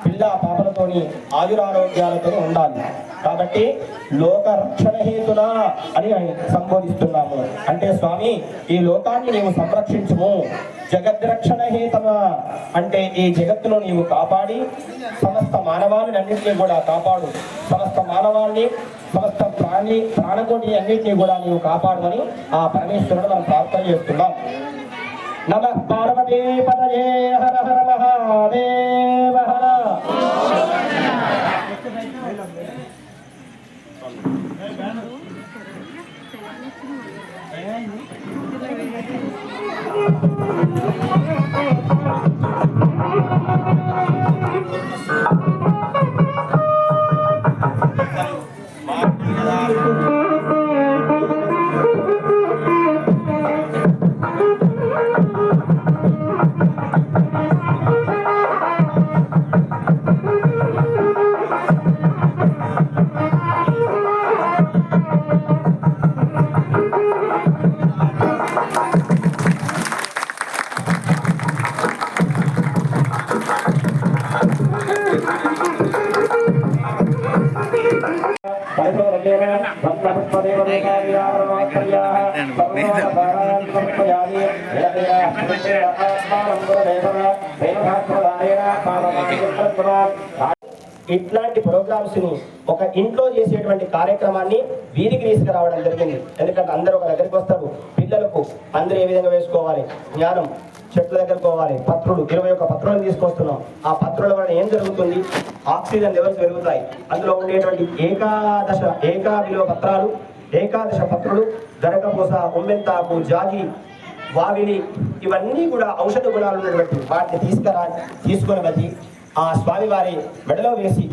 పిల్ల పాపలతోని ఆయురారోగ్యాలతో ఉండాలి. కాబట్టి లోక రక్షణ హేతునా అని సంబోధిస్తున్నాము. అంటే స్వామి ఈ లోకాన్ని నీవు సంరక్షించుము, జగద్రక్షణ హేతమా అంటే ఈ జగత్తును నీవు కాపాడి సమస్త మానవాళిని అన్నింటినీ కూడా కాపాడు, సమస్త మానవాళిని సమస్త ప్రాణకోటి అన్నింటినీ కూడా నీవు కాపాడమని ఆ పరమేశ్వరుడు మనం ప్రార్థన చేస్తున్నాం. నమః పార్వతీ పతయే హర హర మహాదేవ హర. ఇట్లాంటి ప్రోగ్రామ్స్ ని ఒక ఇంట్లో చేసేటువంటి కార్యక్రమాన్ని వీరికి తీసుకురావడం జరిగింది. ఎందుకంటే అందరూ ఒక దగ్గరికి వస్తారు, పిల్లలకు అందరూ ఏ విధంగా వేసుకోవాలి, జ్ఞానం చెట్ల దగ్గరకు పోవాలి, పత్రులు 21 పత్రులను తీసుకొస్తున్నాం. ఆ పత్రుల వల్ల ఏం జరుగుతుంది, ఆక్సిజన్ లెవెల్స్ పెరుగుతాయి. అందులో ఉండేటువంటి ఏకా విలువ పత్రాలు, ఏకాదశ పత్రులు, గరగపూస, ఉమ్మెంతాకు, జాగి, వావిలి ఇవన్నీ కూడా ఔషధ గుణాలు ఉన్నటువంటి వాటిని తీసుకొని వచ్చి ఆ స్వామివారి మెడలో వేసి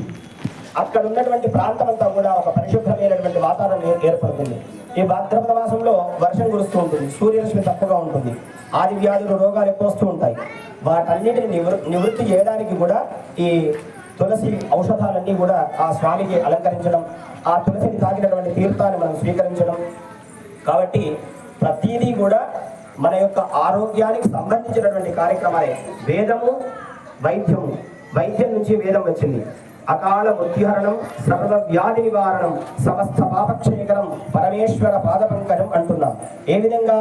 అక్కడ ఉన్నటువంటి ప్రాంతం అంతా కూడా ఒక పరిశుభ్రమైనటువంటి వాతావరణం ఏర్పడుతుంది. ఈ భాద్రపద మాసంలో వర్షం కురుస్తూ ఉంటుంది, సూర్యరశ్మి తక్కువగా ఉంటుంది, ఆది వ్యాధులు రోగాలు ఎక్కువ వస్తూ ఉంటాయి. వాటన్నిటిని నివృత్తి చేయడానికి కూడా ఈ తులసి ఔషధాలన్నీ కూడా ఆ స్వామికి అలంకరించడం, ఆ తులసిని తాకినటువంటి తీర్థాన్ని మనం స్వీకరించడం. కాబట్టి ప్రతిదీ కూడా మన యొక్క ఆరోగ్యానికి సంబంధించినటువంటి కార్యక్రమాలే. వేదము వైద్యము, వైద్యం నుంచి వేదం వచ్చింది. అకాల మృత్యుహరణం, సర్వ వ్యాధి నివారణం, సమస్త పాపక్షేకరం, పరమేశ్వర పాదపంకజం అంటున్నాం. ఏ విధంగా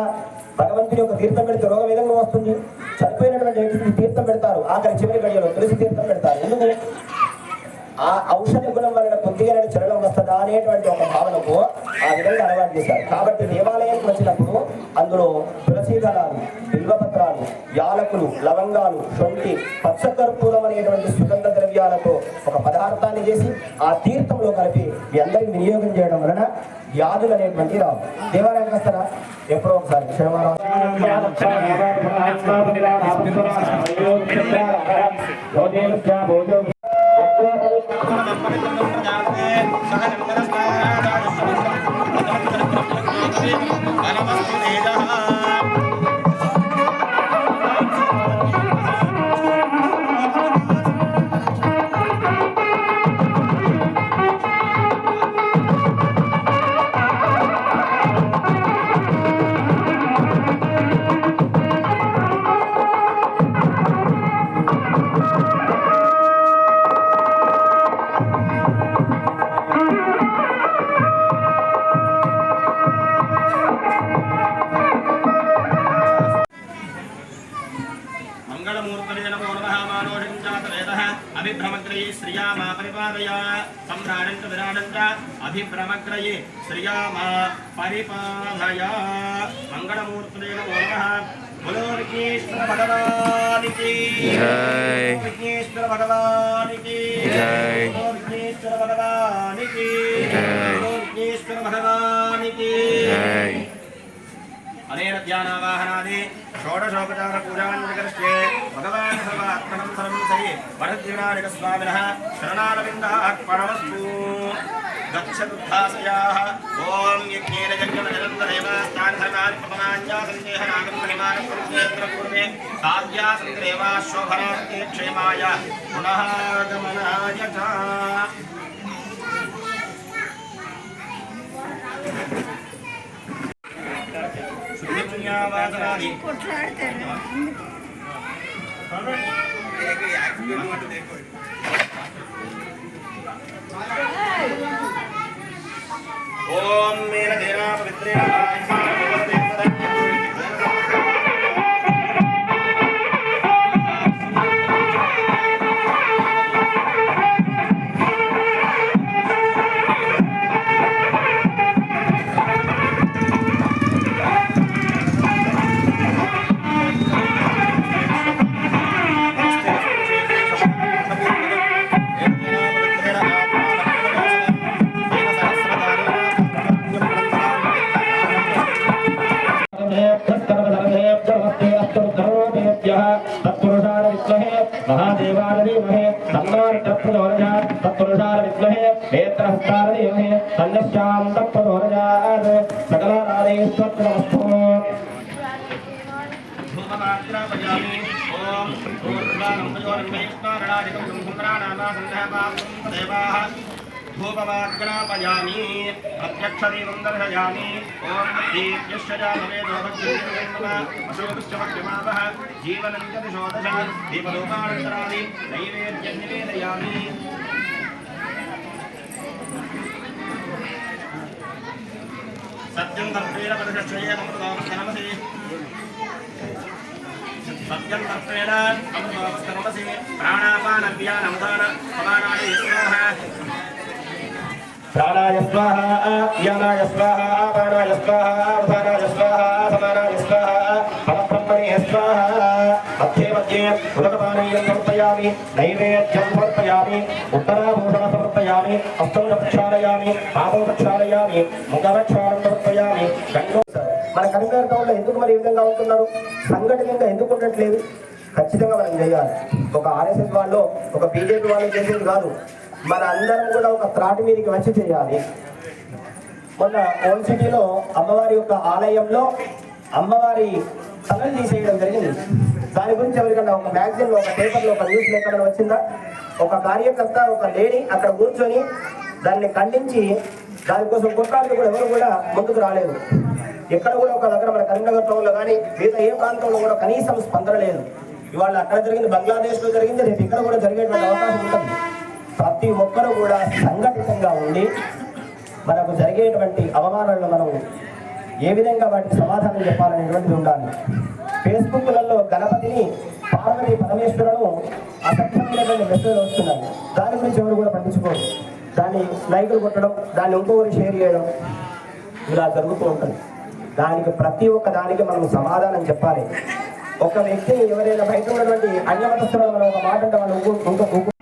భగవంతుని యొక్క తీర్థం పెడితే రోగం విధంగా వస్తుంది. చనిపోయినటువంటి వ్యక్తికి తీర్థం పెడతారు, ఆఖరి చివరి గడియలో తులసి తీర్థం పెడతారు. ఎందుకు? ఆ ఔషధ గుణం వలన కొద్దిగా చలనం వస్తుందా అనేటువంటి ఒక భావనకు ఆ విధంగా అలవాటు చేశారు. కాబట్టి దేవాలయానికి వచ్చినప్పుడు అందులో తులసీ దళాలు, బిల్వపత్రాలు, యాలకులు, లవంగాలు, శొంఠి, పచ్చకర్పూరం అనేటువంటి సుగంధ ద్రవ్యాలతో ఒక పదార్థాన్ని చేసి ఆ తీర్థంలో కలిపి మీ అందరికి వినియోగం చేయడం వలన వ్యాధులు అనేటువంటి రావు. దేవాలయానికి వస్తారా? ఎప్పుడో ఒకసారి अभिभ्रमग्रये श्रियामा परिपादय सम्राडन्त विराडन्त अभिभ्रमग्रये श्रियामा परिपादय मंगलमूर्तये नमो नमः। बोलो विघ्नेश्वर भगवान की जय, विघ्नेश्वर भगवान की जय, विघ्नेश्वर भगवान की जय, विघ्नेश्वर भगवान की जय। अनेन ध्यानावाहनादि षोडशोपचार पूजान्विकर्ष्ये भगवान् सर्वात्मनं सर्वं सहि वरद्विनायकस्वामिनः शरणारविन्दार्पणमस्तु। गच्छदुद्धासयाः ॐ यज्ञेन जग्नमजलन्दरेवास्तान्धर्मादिपमान्यासन्देहनागमनिमानपुरुषेन्द्रपूर्वे साध्यासन्देवाशोभनार्थे क्षेमाय पुनः गमनाय च। కొట్లాడతారు ఓం మేన దేనా పవిత్రేణ महादेवाय धीमहि तन्नो प्रचोदयात् तत्पुरुषाय विद्महे नेत्रहस्ताय धीमहि तन्नश्यामं प्रचोदयात् सकलानादेश्वरस्तु धूममात्रापयामि ओम ऊर्ध्वानं प्रचोदयात्नारायणं संक्राणानासन्धपापं देवाः धूपमाग्रापयामि प्रत्यक्षदीपं दर्शयामि ॐ दीप्यश्चजातवेदोभक्तिर्मः जीवनं च दिशोदश दीपलोकानन्तराणि नैवेद्यं निवेदयामि सत्यं तत्त्वेन परिषक्षये अमृतोपस्करमसि सत्यं तत्त्वेन अमृतोपस्करमसि प्राणापानव्यानमुदान समानाय स्वाहा प्राणाय स्वाहा यानाय स्वाहा अपानाय स्वाहा उदानाय स्वाहा समानाय स्वाहा परब्रह्मणे स्वाहा मध्ये मध्ये उदकपानीयं समर्पयामि नैवेद्यं समर्पयामि उत्तराभूषणं समर्पयामि हस्तं प्रक्षालयामि पादं प्रक्षालयामि मुखप्रक्षाళనం సమర్పయామి గంగో మన కరీంనగర్ టౌన్లో ఎందుకు మరి ఈ విధంగా అవుతున్నారు సంఘటనగా ఎందుకు ఉండట్లేదు ఖచ్చితంగా మనం చేయాలి ఒక ఆర్ఎస్ఎస్ వాళ్ళు ఒక బీజేపీ వాళ్ళు చేసేది కాదు మన అందరం కూడా ఒక త్రాటి మీదకి వచ్చి చేయాలి మొన్న ఓల్డ్ సిటీలో అమ్మవారి యొక్క ఆలయంలో అమ్మవారి తలలు తీసేయడం జరిగింది దాని గురించి ఎవరికన్నా ఒక మ్యాగజైన్లో ఒక పేపర్లో ఒక న్యూస్ ఎక్కడ వచ్చిందా ఒక కార్యకర్త ఒక లేడీ అక్కడ కూర్చొని దాన్ని ఖండించి దానికోసం కొట్లాడికి కూడా ఎవరు కూడా ముందుకు రాలేదు ఎక్కడ కూడా ఒక దగ్గర మన కరీంనగర్ టౌన్లో కానీ మిగతా ఏ ప్రాంతంలో కూడా కనీసం స్పందన లేదు ఇవాళ అక్కడ జరిగింది బంగ్లాదేశ్లో జరిగింది రేపు ఇక్కడ కూడా జరిగేటువంటి అవకాశం ఉంటుంది ప్రతి ఒక్కరూ కూడా సంఘటితంగా ఉండి మనకు జరిగేటువంటి అవమానాలను మనం ఏ విధంగా వాటికి సమాధానం చెప్పాలనేటువంటిది ఉండాలి ఫేస్బుక్లలో గణపతిని పార్వతి పరమేశ్వరులను అసభ్యమైనటువంటి మెసేజ్ వస్తున్నాయి దాని గురించి ఎవరు కూడా పట్టించుకోరు దాన్ని లైకులు కొట్టడం దాన్ని ఇంకొకరు షేర్ చేయడం ఇలా జరుగుతూ ఉంటుంది దానికి ప్రతి ఒక్క దానికి మనం సమాధానం చెప్పాలి ఒక వ్యక్తి ఎవరైనా బయట ఉన్నటువంటి అన్యమతస్తులను మనం ఒక మాట అంటే వాళ్ళు ఇంకొక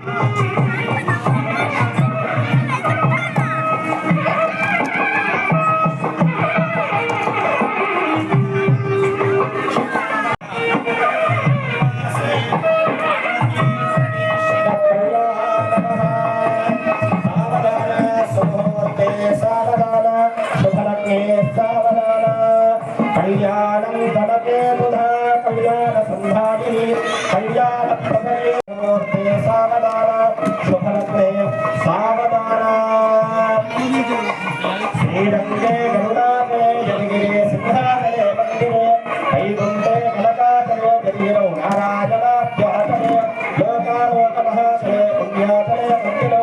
कल्याणं तडके बुधा कल्याण संधानी कल्याण प्रभे सावधान शुभलग्ने सावधान श्रीरंगे गरुडामे जलगिरे सिंहासने मंदिरे वैकुंठे कनकाचले जलीरो नारायणाभ्यासने लोकालोकमहासने पुण्यासने मंदिरो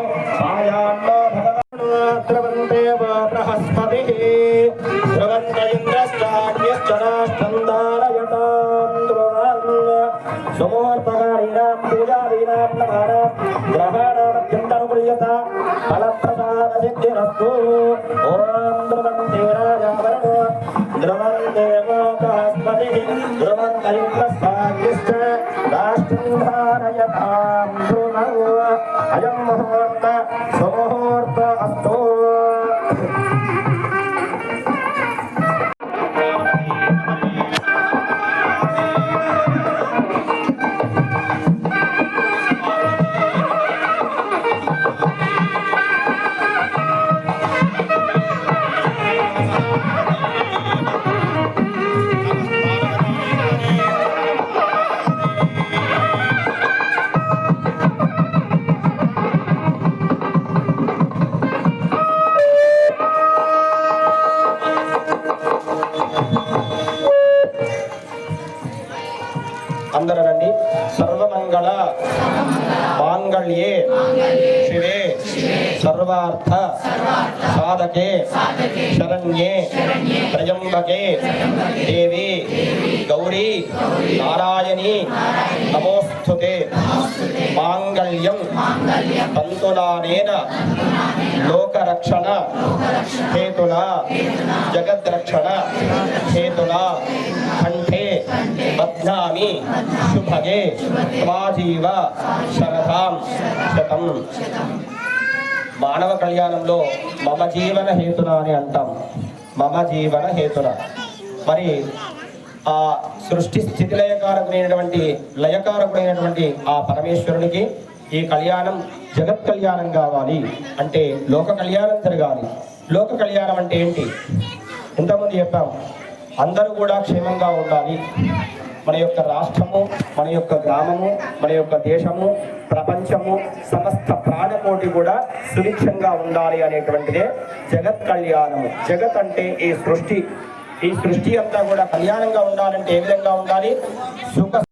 आयान्नो भगवान् द्रवन्ते बृहस्पतिः द्रवन्त समूहर्पकारीणां पूजादीनां नमानां ग्रहाणामत्यन्तनुकुल्यता फलप्रसादसिद्धिरस्तु ॐ ध्रुवन्ते राजावरणो ध्रुवन्ते बृहस्पतिः ध्रुवन्त इन्द्रस्वाग्निश्च राष्ट्रं धारयतां ध्रुवम् अयं मुहूर्त सुमुहूर्त अस्तु शिवे सर्वार्थ साधके शरण्ये त्र्यंबके देवी गौरी नारायणी नमोस्तुते मांगल्यं तंतुनानेन लोकरक्षण हेतुना जगद्रक्षण हेतुना कंठे बध्नामि शुभगे त्वाजीव शरदां शतं మానవ కళ్యాణంలో మమ జీవన హేతున అని అంటాం. మమ జీవన హేతున మరి ఆ సృష్టి స్థితి లయకారకుడైనటువంటి ఆ పరమేశ్వరునికి ఈ కళ్యాణం జగత్ కళ్యాణం కావాలి అంటే లోక కళ్యాణం జరగాలి. లోక కళ్యాణం అంటే ఏంటి? ఇంతకుముందు చెప్పాం, అందరూ కూడా క్షేమంగా ఉండాలి. మన యొక్క రాష్ట్రము, మన యొక్క గ్రామము, మన యొక్క దేశము, ప్రపంచము, సమస్త ప్రాణకోటి కూడా సుభిక్షంగా ఉండాలి అనేటువంటిదే జగత్ కళ్యాణము. జగత్ అంటే ఈ సృష్టి అంతా కూడా కళ్యాణంగా ఉండాలంటే ఏ విధంగా ఉండాలి? సుఖ